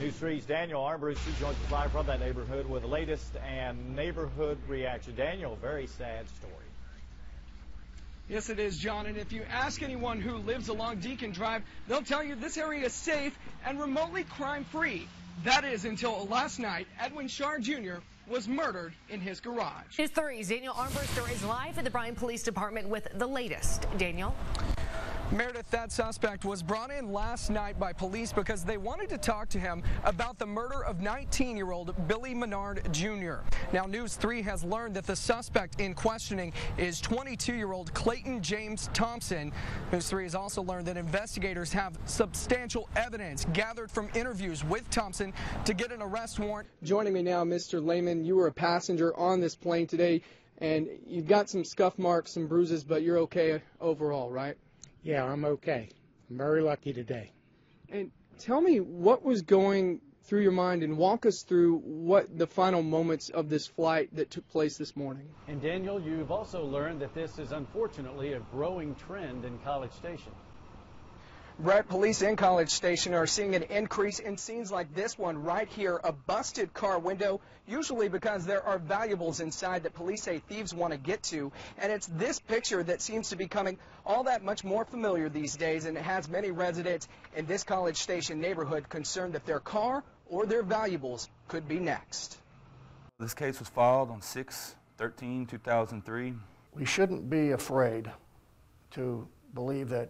News 3's Daniel Armbruster joins us live from that neighborhood with the latest and neighborhood reaction. Daniel, very sad story. Yes, it is, John, and if you ask anyone who lives along Deacon Drive, they'll tell you this area is safe and remotely crime-free. That is until last night, Edwin Shar Jr. was murdered in his garage. News 3's Daniel Armbruster is live at the Bryan Police Department with the latest. Daniel? Meredith, that suspect was brought in last night by police because they wanted to talk to him about the murder of 19-year-old Billy Menard Jr. Now, News 3 has learned that the suspect in questioning is 22-year-old Clayton James Thompson. News 3 has also learned that investigators have substantial evidence gathered from interviews with Thompson to get an arrest warrant. Joining me now, Mr. Lehman, you were a passenger on this plane today, and you've got some scuff marks, some bruises, but you're okay overall, right? Yeah, I'm okay. I'm very lucky today. And tell me what was going through your mind and walk us through what the final moments of this flight that took place this morning. And Daniel, you've also learned that this is unfortunately a growing trend in College Station. Brett, police in College Station are seeing an increase in scenes like this one right here, a busted car window, usually because there are valuables inside that police say thieves want to get to. And it's this picture that seems to be becoming all that much more familiar these days, and it has many residents in this College Station neighborhood concerned that their car or their valuables could be next. This case was filed on 6/13/2003. We shouldn't be afraid to believe that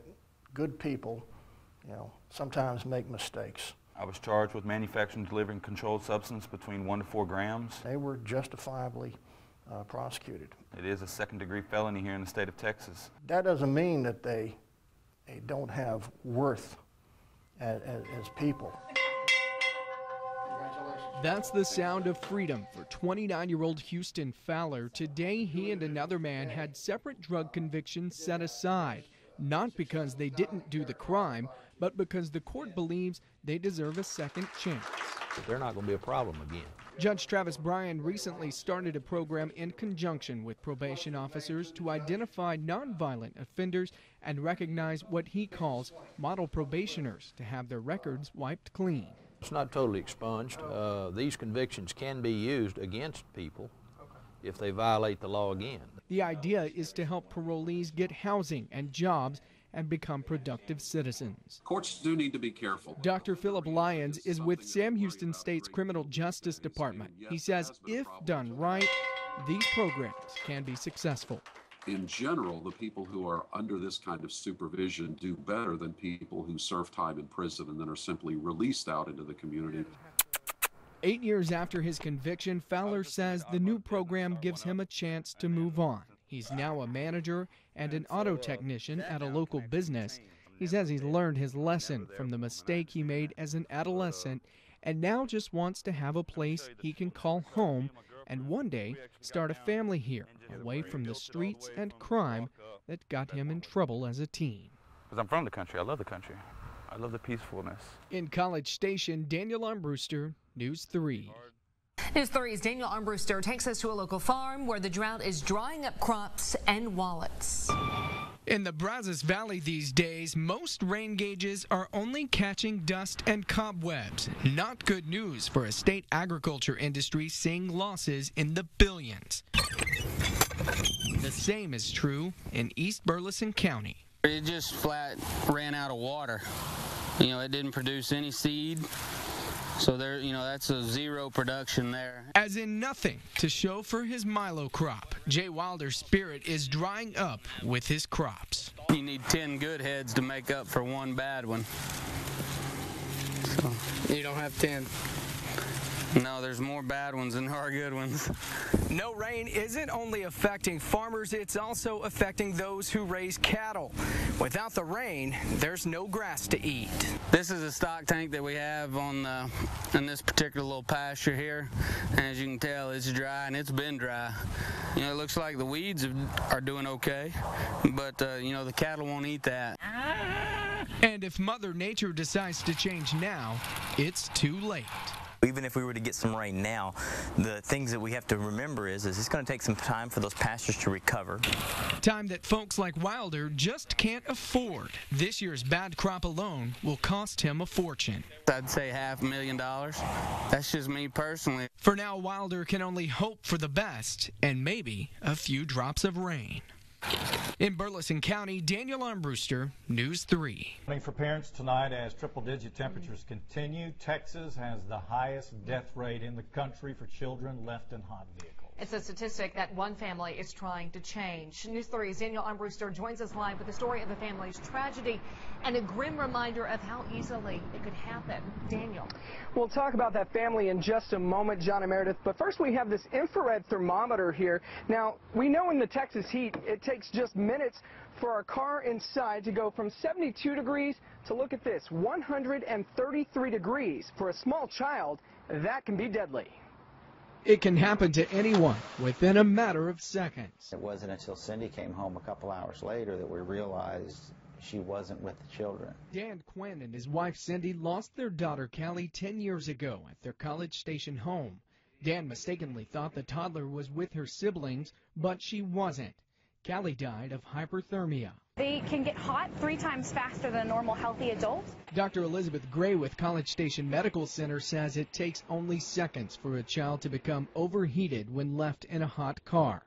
good people, sometimes make mistakes. I was charged with manufacturing and delivering controlled substance between 1 to 4 grams. They were justifiably prosecuted. It is a second-degree felony here in the state of Texas. That doesn't mean that they don't have worth as people. That's the sound of freedom for 29-year-old Houston Fowler. Today, he and another man had separate drug convictions set aside, not because they didn't do the crime, but because the court believes they deserve a second chance. They're not going to be a problem again. Judge Travis Bryan recently started a program in conjunction with probation officers to identify nonviolent offenders and recognize what he calls model probationers to have their records wiped clean. It's not totally expunged. These convictions can be used against people if they violate the law again. The idea is to help parolees get housing and jobs and become productive citizens. Courts do need to be careful. Dr. Philip Lyons is with Sam Houston State's Criminal Justice Department. He says if done right, these programs can be successful. In general, the people who are under this kind of supervision do better than people who serve time in prison and then are simply released out into the community. 8 years after his conviction, Fowler says the new program gives him a chance to move on. He's now a manager and an auto technician at a local business. He says he's learned his lesson from the mistake he made as an adolescent and now just wants to have a place he can call home and one day start a family here, away from the streets and crime that got him in trouble as a teen. Because I'm from the country. I love the country. I love the peacefulness. In College Station, Daniel Armbruster, News 3. News 3's Daniel Armbruster takes us to a local farm where the drought is drying up crops and wallets. In the Brazos Valley these days, most rain gauges are only catching dust and cobwebs. Not good news for a state agriculture industry seeing losses in the billions. The same is true in East Burleson County. It just flat ran out of water. It didn't produce any seed. So there, that's a zero production there. As in nothing to show for his Milo crop. Jay Wilder's spirit is drying up with his crops. You need 10 good heads to make up for one bad one. So. You don't have 10. No, there's more bad ones than there are good ones. No rain isn't only affecting farmers, it's also affecting those who raise cattle. Without the rain, there's no grass to eat. This is a stock tank that we have in this particular little pasture here. And as you can tell, it's dry, and it's been dry. It looks like the weeds are doing okay, but the cattle won't eat that. And if Mother Nature decides to change now, it's too late. Even if we were to get some rain now, the things that we have to remember is it's going to take some time for those pastures to recover. Time that folks like Wilder just can't afford. This year's bad crop alone will cost him a fortune. I'd say $500,000. That's just me personally. For now, Wilder can only hope for the best and maybe a few drops of rain. In Burleson County, Daniel Armbruster, News 3. For parents tonight, as triple-digit temperatures continue, Texas has the highest death rate in the country for children left in hot vehicles. It's a statistic that one family is trying to change. News 3's Daniel Armbruster joins us live with the story of the family's tragedy and a grim reminder of how easily it could happen. Daniel. We'll talk about that family in just a moment, John and Meredith, but first we have this infrared thermometer here. Now, we know in the Texas heat, it takes just minutes for our car inside to go from 72 degrees to, look at this, 133 degrees. For a small child, that can be deadly. It can happen to anyone within a matter of seconds. It wasn't until Cindy came home a couple hours later that we realized she wasn't with the children. Dan Quinn and his wife Cindy lost their daughter Callie 10 years ago at their College Station home. Dan mistakenly thought the toddler was with her siblings, but she wasn't. Callie died of hyperthermia. They can get hot 3 times faster than a normal healthy adult. Dr. Elizabeth Gray with College Station Medical Center says it takes only seconds for a child to become overheated when left in a hot car.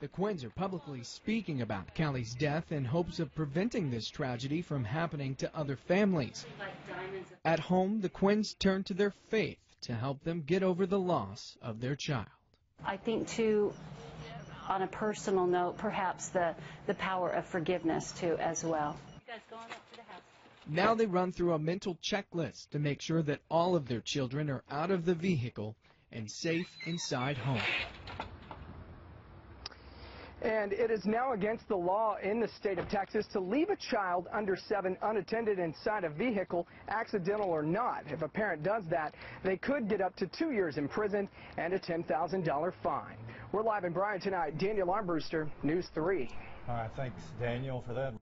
The Quinns are publicly speaking about Callie's death in hopes of preventing this tragedy from happening to other families. At home, the Quinns turn to their faith to help them get over the loss of their child. I think, too, on a personal note, perhaps the power of forgiveness, too, as well. You guys going up to the house? Now they run through a mental checklist to make sure that all of their children are out of the vehicle and safe inside home. And it is now against the law in the state of Texas to leave a child under 7 unattended inside a vehicle, accidental or not. If a parent does that, they could get up to 2 years in prison and a $10,000 fine. We're live in Bryan tonight. Daniel Armbruster, News 3. All right, thanks, Daniel, for that.